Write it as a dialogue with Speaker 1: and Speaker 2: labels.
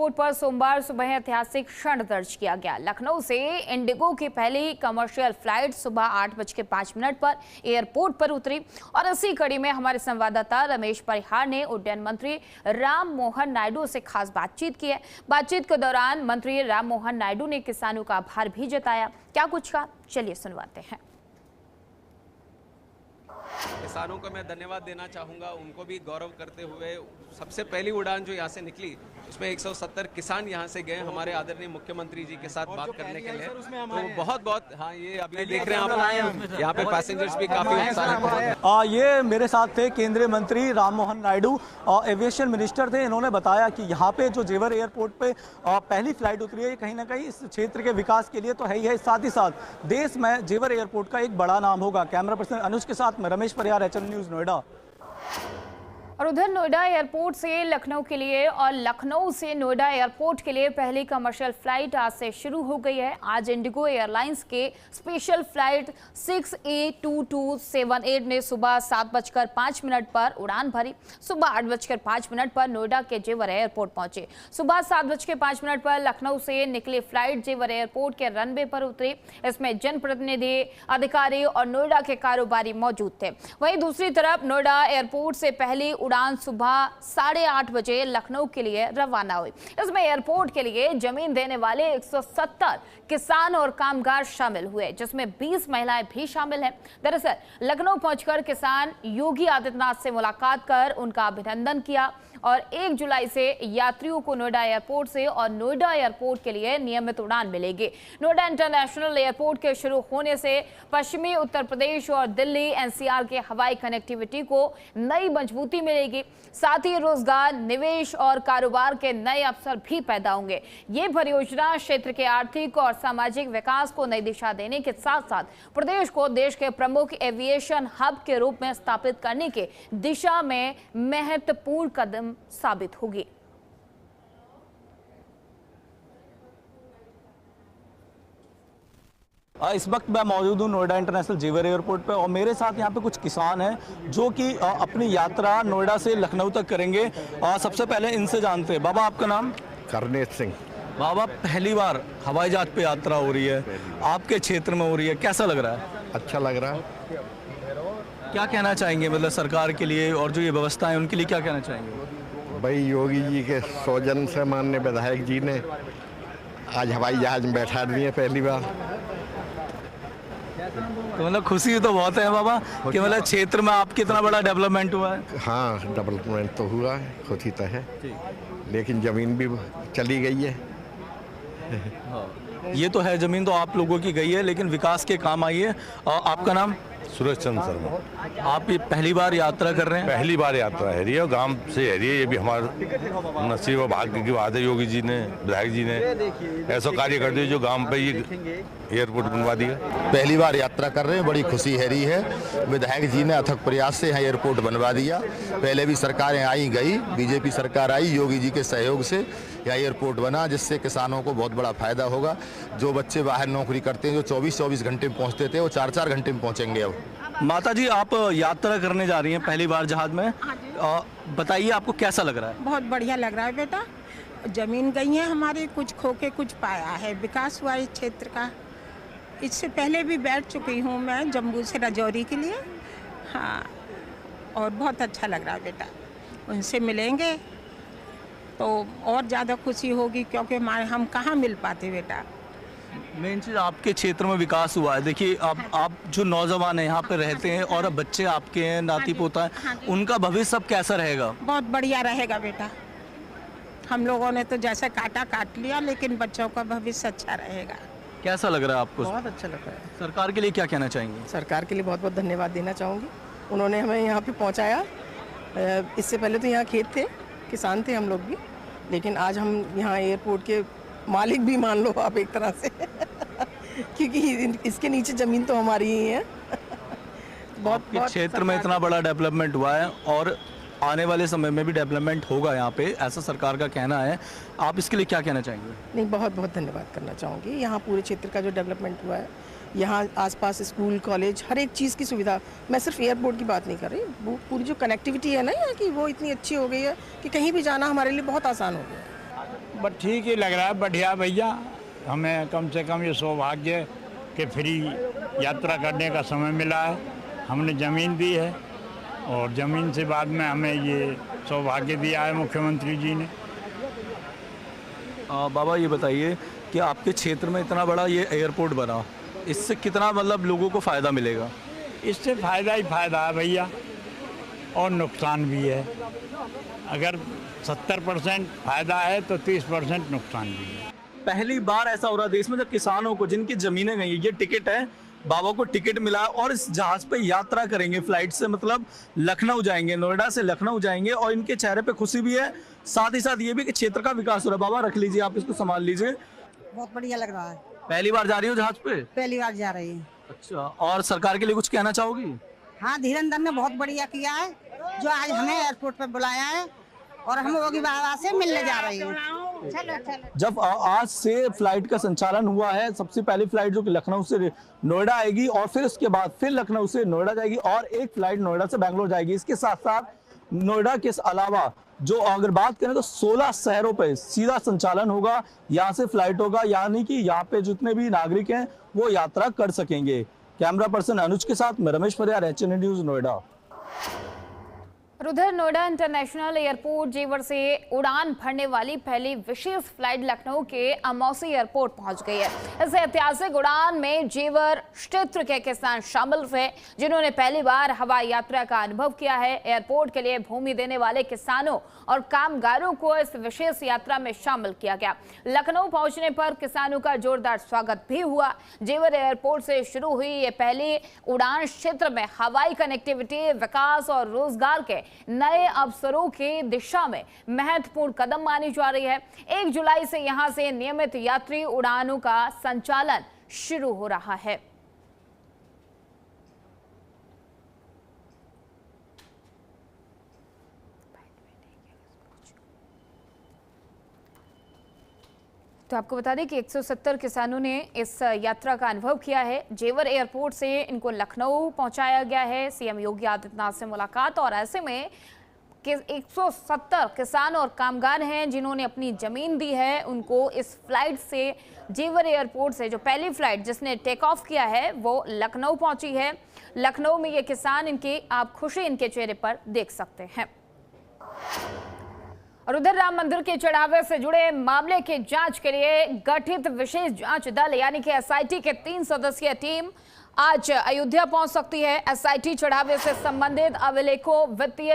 Speaker 1: Airport पर सोमवार सुबह ऐतिहासिक क्षण दर्ज किया गया। लखनऊ से इंडिगो की पहली कमर्शियल फ्लाइट सुबह 8:05 पर एयरपोर्ट पर उतरी और इसी कड़ी में हमारे संवाददाता रमेश परिहार ने उड्डयन मंत्री राम मोहन नायडू से खास बातचीत की है। बातचीत के दौरान मंत्री राम मोहन नायडू ने किसानों का आभार भी जताया। क्या कुछ कहा, चलिए सुनवाते हैं।
Speaker 2: किसानों को मैं धन्यवाद देना चाहूँगा, उनको भी गौरव करते हुए सबसे पहली उड़ान जो यहाँ से निकली उसमें 170 किसान यहाँ से गए हमारे आदरणीय मुख्यमंत्री जी के साथ बात करने के लिए। तो बहुत बहुत ये अभी देख रहे हैं आप, यहाँ पे पैसेंजर्स भी काफी उत्साहित हैं।
Speaker 3: ये मेरे साथ थे केंद्रीय मंत्री राम मोहन नायडू, एविएशन मिनिस्टर थे। इन्होंने बताया कि यहाँ पे जो जेवर एयरपोर्ट पे पहली फ्लाइट उतरी है, ये कहीं ना कहीं इस क्षेत्र के विकास के लिए तो है ही है, साथ ही साथ देश में जेवर एयरपोर्ट का एक बड़ा नाम होगा। कैमरा पर्सन अनुज के साथ मैं रमेश परिहार, HN न्यूज़, नोएडा।
Speaker 1: और उधर नोएडा एयरपोर्ट से लखनऊ के लिए और लखनऊ से नोएडा एयरपोर्ट के लिए पहली कमर्शियल फ्लाइट आज से शुरू हो गई है। आज इंडिगो एयरलाइंस के स्पेशल फ्लाइट 6A2278 ने सुबह 7:05 पर उड़ान भरी। सुबह 8:05 पर नोएडा के जेवर एयरपोर्ट पहुंचे। सुबह 7:05 पर लखनऊ से निकली फ्लाइट जेवर एयरपोर्ट के रनवे पर उतरी। इसमें जनप्रतिनिधि, अधिकारी और नोएडा के कारोबारी मौजूद थे। वहीं दूसरी तरफ नोएडा एयरपोर्ट से पहली उड़ान सुबह 8:30 बजे लखनऊ के लिए रवाना हुई। इसमें एयरपोर्ट के लिए जमीन देने वाले 170 किसान और कामगार शामिल हुए, जिसमें 20 महिलाएं भी शामिल हैं। दरअसल लखनऊ पहुंचकर किसान योगी आदित्यनाथ से मुलाकात कर उनका अभिनंदन किया और 1 जुलाई से यात्रियों को नोएडा एयरपोर्ट से और नोएडा एयरपोर्ट के लिए नियमित उड़ान मिलेगी। नोएडा इंटरनेशनल एयरपोर्ट के शुरू होने से पश्चिमी उत्तर प्रदेश और दिल्ली NCR के हवाई कनेक्टिविटी को नई मजबूती मिलेगी। साथ ही रोजगार, निवेश और कारोबार के नए अवसर भी पैदा होंगे। ये परियोजना क्षेत्र के आर्थिक और सामाजिक विकास को नई दिशा देने के साथ साथ प्रदेश को देश के प्रमुख एविएशन हब के रूप में स्थापित करने के दिशा में महत्वपूर्ण कदम साबित होगी।
Speaker 3: इस वक्त मैं मौजूद हूँ नोएडा इंटरनेशनल जेवर एयरपोर्ट पे और मेरे साथ यहाँ पे कुछ किसान हैं जो कि अपनी यात्रा नोएडा से लखनऊ तक करेंगे। सबसे पहले इनसे जानते हैं। बाबा, आपका नाम?
Speaker 4: करनेत सिंह।
Speaker 3: बाबा, पहली बार हवाई जहाज पे यात्रा हो रही है, आपके क्षेत्र में हो रही है, कैसा लग रहा है?
Speaker 4: अच्छा लग रहा है।
Speaker 3: क्या कहना चाहेंगे, मतलब सरकार के लिए और जो ये व्यवस्था है उनके लिए क्या कहना चाहेंगे?
Speaker 4: भाई योगी जी के सौजन से माननीय विधायक जी ने आज हवाई जहाज में बैठा दिए पहली बार।
Speaker 3: तो मतलब खुशी तो बहुत है बाबा कि मतलब क्षेत्र में आपके इतना बड़ा डेवलपमेंट हुआ है।
Speaker 4: हाँ, डेवलपमेंट तो हुआ है, खुशी तो है, लेकिन ज़मीन भी चली गई है।
Speaker 3: ये तो है, ज़मीन तो आप लोगों की गई है, लेकिन विकास के काम आई है। आपका नाम?
Speaker 5: सूरज चंद्र शर्मा।
Speaker 3: आप ये पहली बार यात्रा कर रहे हैं?
Speaker 5: पहली बार यात्रा है रही है, गांव से है रही है। ये भी हमारा नसीब और भाग्य की बात है। योगी जी ने, विधायक जी ने ऐसा कार्य कर दिया जो गांव पे ये एयरपोर्ट बनवा दिया।
Speaker 6: पहली बार यात्रा कर रहे हैं, बड़ी खुशी है रही है। विधायक जी ने अथक प्रयास से यहाँ एयरपोर्ट बनवा दिया। पहले भी सरकारें आई गई, बीजेपी सरकार आई, योगी जी के सहयोग से यहाँ एयरपोर्ट बना, जिससे किसानों को बहुत बड़ा फायदा होगा। जो बच्चे बाहर नौकरी करते हैं, जो 24-24 घंटे में पहुँचते थे, वो 4-4 घंटे में पहुँचेंगे अब।
Speaker 3: माता जी, आप यात्रा करने जा रही हैं पहली बार जहाज में, बताइए आपको कैसा लग रहा है?
Speaker 7: बहुत बढ़िया लग रहा है बेटा। जमीन गई है हमारी, कुछ खो के कुछ पाया है, विकास हुआ इस क्षेत्र का। इससे पहले भी बैठ चुकी हूँ मैं जम्मू से राजौरी के लिए। हाँ, और बहुत अच्छा लग रहा है बेटा। उनसे मिलेंगे तो और ज़्यादा खुशी होगी, क्योंकि हम कहाँ मिल पाते बेटा।
Speaker 3: मेन चीज़ आपके क्षेत्र में विकास हुआ है। देखिए, आप जो नौजवान हैं यहाँ पे रहते हैं और अब बच्चे आपके हैं, नाती पोता हैं, उनका भविष्य अब कैसा रहेगा?
Speaker 7: बहुत बढ़िया रहेगा बेटा। हम लोगों ने तो जैसे काटा काट लिया, लेकिन बच्चों का भविष्य अच्छा रहेगा।
Speaker 3: कैसा लग रहा है आपको?
Speaker 8: बहुत अच्छा लग रहा है।
Speaker 3: सरकार के लिए क्या कहना चाहेंगे?
Speaker 8: सरकार के लिए बहुत बहुत धन्यवाद देना चाहूँगी। उन्होंने हमें यहाँ पे पहुँचाया। इससे पहले तो यहाँ खेत थे, किसान थे हम लोग भी, लेकिन आज हम यहाँ एयरपोर्ट के मालिक भी मान लो आप एक तरह से क्योंकि इसके नीचे ज़मीन तो हमारी ही है।
Speaker 3: बहुत क्षेत्र में इतना बड़ा डेवलपमेंट हुआ है और आने वाले समय में भी डेवलपमेंट होगा यहाँ पे, ऐसा सरकार का कहना है। आप इसके लिए क्या कहना चाहेंगे?
Speaker 8: नहीं, बहुत बहुत धन्यवाद करना चाहूँगी। यहाँ पूरे क्षेत्र का जो डेवलपमेंट हुआ है, यहाँ आसपास स्कूल, कॉलेज, हर एक चीज़ की सुविधा। मैं सिर्फ एयरपोर्ट की बात नहीं कर रही, वो पूरी जो कनेक्टिविटी है ना यहाँ की, वो इतनी अच्छी हो गई है कि कहीं भी जाना हमारे लिए बहुत आसान हो गया है।
Speaker 9: बट ठीक ही लग रहा है, बढ़िया भैया। हमें कम से कम ये सौभाग्य कि फ्री यात्रा करने का समय मिला है। हमने ज़मीन दी है और ज़मीन से बाद में हमें ये सौभाग्य दिया है मुख्यमंत्री जी ने।
Speaker 3: बाबा ये बताइए कि आपके क्षेत्र में इतना बड़ा ये एयरपोर्ट बना, इससे कितना मतलब लोगों को फ़ायदा मिलेगा?
Speaker 9: इससे फ़ायदा ही फ़ायदा है भैया, और नुकसान भी है। अगर 70% फ़ायदा है तो 30% नुकसान भी है।
Speaker 3: पहली बार ऐसा हो रहा है देश में जब किसानों को, जिनकी ज़मीनें गई, ये टिकट है, बाबा को टिकट मिला और इस जहाज पे यात्रा करेंगे फ्लाइट से, मतलब लखनऊ जाएंगे, नोएडा से लखनऊ जाएंगे, और इनके चेहरे पे खुशी भी है, साथ ही साथ ये भी कि क्षेत्र का विकास हो रहा है। बाबा रख लीजिए, आप इसको संभाल लीजिए।
Speaker 10: बहुत बढ़िया लग रहा है।
Speaker 3: पहली बार जा रही हो जहाज पे?
Speaker 10: पहली बार जा रही है।
Speaker 3: अच्छा, और सरकार के लिए कुछ कहना चाहोगी?
Speaker 10: हाँ, धीरेन्द्र ने बहुत बढ़िया किया है जो आज हमें एयरपोर्ट पर बुलाया है, और हम योगी बाबा से मिलने जा रही हैं। चलो चलो।
Speaker 3: जब आज से फ्लाइट का संचालन हुआ है, सबसे पहली फ्लाइट जो कि लखनऊ से नोएडा आएगी, और फिर उसके बाद फिर लखनऊ से नोएडा जाएगी, और एक फ्लाइट नोएडा से बेंगलोर जाएगी। इसके साथ साथ नोएडा के अलावा जो अगर बात करें तो 16 शहरों पे सीधा संचालन होगा, यहाँ से फ्लाइट होगा, यानी कि यहाँ पे जितने भी नागरिक हैं वो यात्रा कर सकेंगे। कैमरा पर्सन अनुज के साथ मैं रमेश परियार, HNA न्यूज, नोएडा।
Speaker 1: उधर नोएडा इंटरनेशनल एयरपोर्ट जेवर से उड़ान भरने वाली पहली विशेष फ्लाइट लखनऊ के अमौसी एयरपोर्ट पहुंच गई है। इस ऐतिहासिक उड़ान में जेवर क्षेत्र के किसान शामिल थे, जिन्होंने पहली बार हवाई यात्रा का अनुभव किया है। एयरपोर्ट के लिए भूमि देने वाले किसानों और कामगारों को इस विशेष यात्रा में शामिल किया गया। लखनऊ पहुंचने पर किसानों का जोरदार स्वागत भी हुआ। जेवर एयरपोर्ट से शुरू हुई ये पहली उड़ान क्षेत्र में हवाई कनेक्टिविटी, विकास और रोजगार के नए अवसरों की दिशा में महत्वपूर्ण कदम मानी जा रही है। 1 जुलाई से यहां से नियमित यात्री उड़ानों का संचालन शुरू हो रहा है। तो आपको बता दें कि 170 किसानों ने इस यात्रा का अनुभव किया है। जेवर एयरपोर्ट से इनको लखनऊ पहुंचाया गया है। सीएम योगी आदित्यनाथ से मुलाकात, और ऐसे में 170 किसान और कामगार हैं जिन्होंने अपनी जमीन दी है, उनको इस फ्लाइट से, जेवर एयरपोर्ट से जो पहली फ्लाइट जिसने टेक ऑफ किया है वो लखनऊ पहुंची है। लखनऊ में ये किसान, इनकी आप खुशी इनके चेहरे पर देख सकते हैं। और उधर राम मंदिर के चढ़ावे से जुड़े मामले की जांच के लिए गठित विशेष जांच दल यानी कि SIT के 3 सदस्यीय टीम आज अयोध्या पहुंच सकती है। SIT चढ़ावे से संबंधित अभिलेखों, वित्तीय